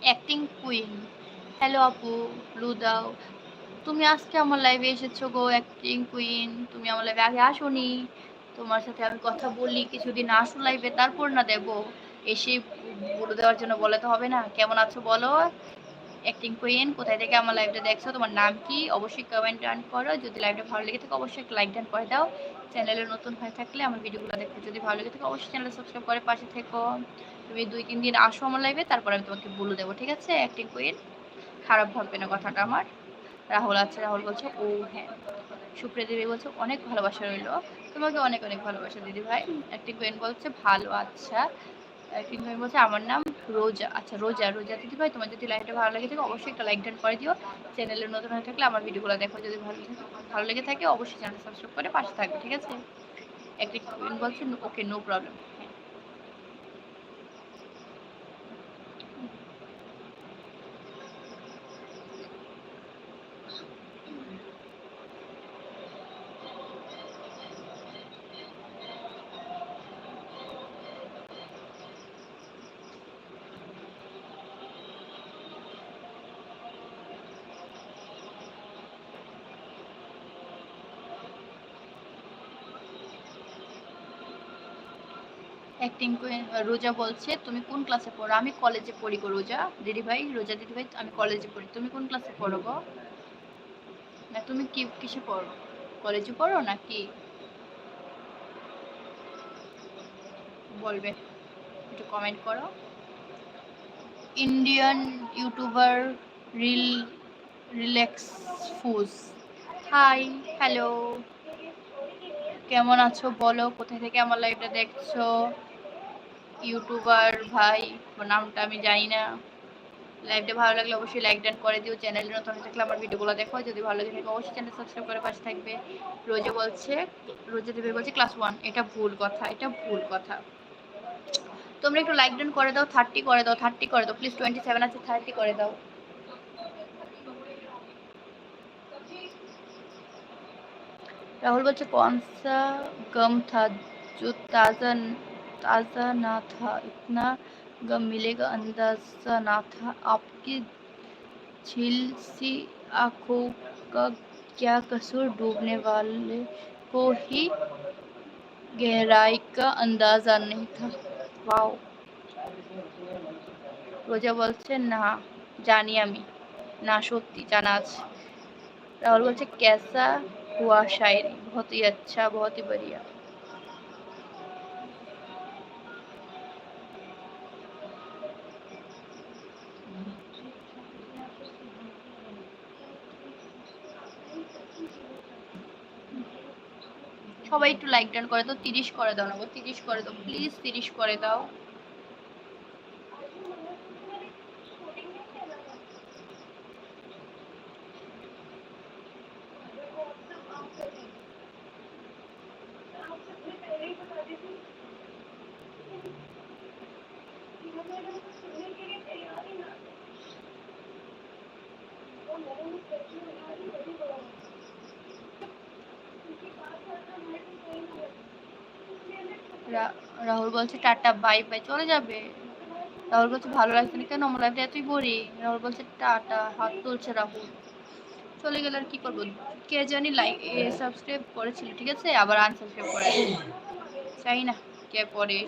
Acting queen. Hello আপু, blue দাও। তুমি আজকে আমার লাইভে এসেছো গো অ্যাক্টিং কুইন। তুমি আমার লাইভে আগে আসোনি। তোমার সাথে আমি কথা বলি, কিছুদিন আসো লাইভে, তারপর না দেবো। এসে বলে দেওয়ার জন্য বলে তো হবে না। কেমন আছো বলো অ্যাক্টিং কুইন? কোথায় থেকে আমার লাইভটা দেখছো? তোমার নাম কি? অবশ্যই কমেন্ট ডান করো। যদি লাইভটা ভালো লেগে থাকে অবশ্যই একটা লাইক ডান করে দাও। চ্যানেলে নতুন হয়ে থাকলে আমার ভিডিওগুলো দেখো, যদি ভালো লেগে থাকে অবশ্যই চ্যানেল সাবস্ক্রাইব করে পাশে থেকো। তুমি 2-3 দিন আসো আমার লাইভে, তারপর আমি তোমাকে বলে দেবো, ঠিক আছে অ্যাক্টিং কুইন? খারাপ ভাববে না কথাটা আমার। রাহুল আছে, রাহুল বলছে ও হ্যাঁ। সুপ্রিয়া দেবী বলছে অনেক ভালোবাসা রইলো। তোমাকে অনেক অনেক ভালোবাসা দিদি ভাই। অ্যাক্টিং কুইন বলছে ভালো, আচ্ছা। অ্যাক্টিং কুইন বলছে আমার নাম রোজা। আচ্ছা রোজা, রোজা দিদি ভাই, তোমার যদি লাইকটা ভালো লেগে থাকে অবশ্যই একটা লাইক ডান করে দিও। চ্যানেলে নতুন হয়ে থাকলে আমার ভিডিওগুলো দেখো, যদি ভালো লেগে থাকে অবশ্যই চ্যানেল সাবস্ক্রাইব করে পাশে থাকবে, ঠিক আছে? অ্যাক্টিং কুইন বলছে ওকে, নো প্রবলেম। অ্যাক্টিং কুইন রোজা বলছে তুমি কোন ক্লাসে পড়ো? আমি কলেজে পড়ি গো রোজা দিদি ভাই। রোজা দিদি ভাই আমি কলেজে পড়ি। তুমি কোন ক্লাসে পড়ো গো? না তুমি কি কিসে পড়ো? কলেজে পড়ো নাকি? বলবে, একটু কমেন্ট করো। ইন্ডিয়ান ইউটিউবার রিল রিল্যাক্স ফুজ। হাই, হ্যালো, কেমন আছো বলো? কোথায় থেকে আমার লাইভটা দেখছো? ইউটিউবার ভাই, নামটা আমি জানি না। লাইভটা ভালো লাগলে অবশ্যই লাইক ডান করে দিও। চ্যানেলে নতুন থাকলে আমার ভিডিওগুলো দেখো, যদি ভালো লাগে থাকে অবশ্যই চ্যানেল সাবস্ক্রাইব করে পাশে থাকবে। রোজা বলছে, রোজা দেবে বলছে ক্লাস 1। এটা ভুল কথা, এটা ভুল কথা। তোমরা একটু লাইক ডান করে দাও, 30 করে দাও, 30 করে দাও প্লিজ। 27 আছে, 30 করে দাও। राहुल बच्चे कौन सा गम था जो ताज़ा ताज़ा ना था? इतना गम मिलेगा अंदाजा ना था। आपकी झील सी आंखों का क्या कसूर, डूबने वाले को ही गहराई का अंदाजा नहीं था। वाओ। রোজা বলছে না জানি আমি, না সত্যি জানা আছে। রাহুল বলছে कैसा हुआ शायरी? बहुत ही अच्छा, बहुत ही बढ़िया। সবাই একটু লাইক ডান করে দাও। 30 করে দাও না গো, 30 করে দাও প্লিজ, 30 করে দাও। রাহুল বলছে টাটা বাই বাই, চলে যাবে। রাহুল বলছে ভালো লাগছে না কেন? আমার লাইফটা এতই বোরিং। রাহুল বলছে টাটা, হাত তুলছে রাহুল। চলে গেলে আর কি করবো? কে জানি লাইক সাবস্ক্রাইব করেছিল, ঠিক আছে, আবার আনসাবস্ক্রাইব করে চাই না কে করে।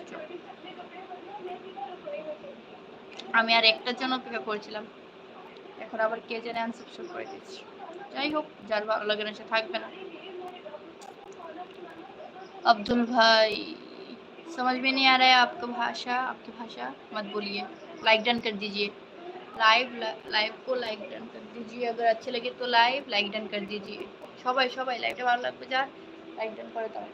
আমি আর একটার জন্য অপেক্ষা করেছিলাম, এখন আবার কে জানে আনসাবস্ক্রাইব করে দিচ্ছি। যাই হোক, যার ভালো লাগে না সে থাকবে না। अब्दुल भाई, समझ में नहीं आ रहा है आपका भाषा, आपकी भाषा मत बोलिए। लाइक डन कर दीजिए। लाइव को लाइक डन कर दीजिए। अगर अच्छे लगे तो लाइक डन कर दीजिए। সবাই সবাই লাইভটা ভালো লাগবে যার, লাইক ডান করে দাও।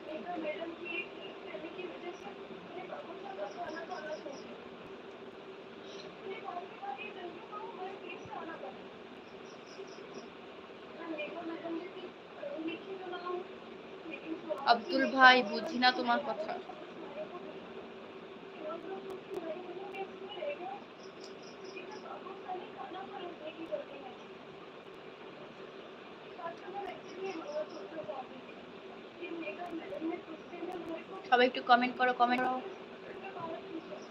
আব্দুল ভাই বুঝি না তোমার কথা। সবাই একটু কমেন্ট করো, কমেন্ট করো।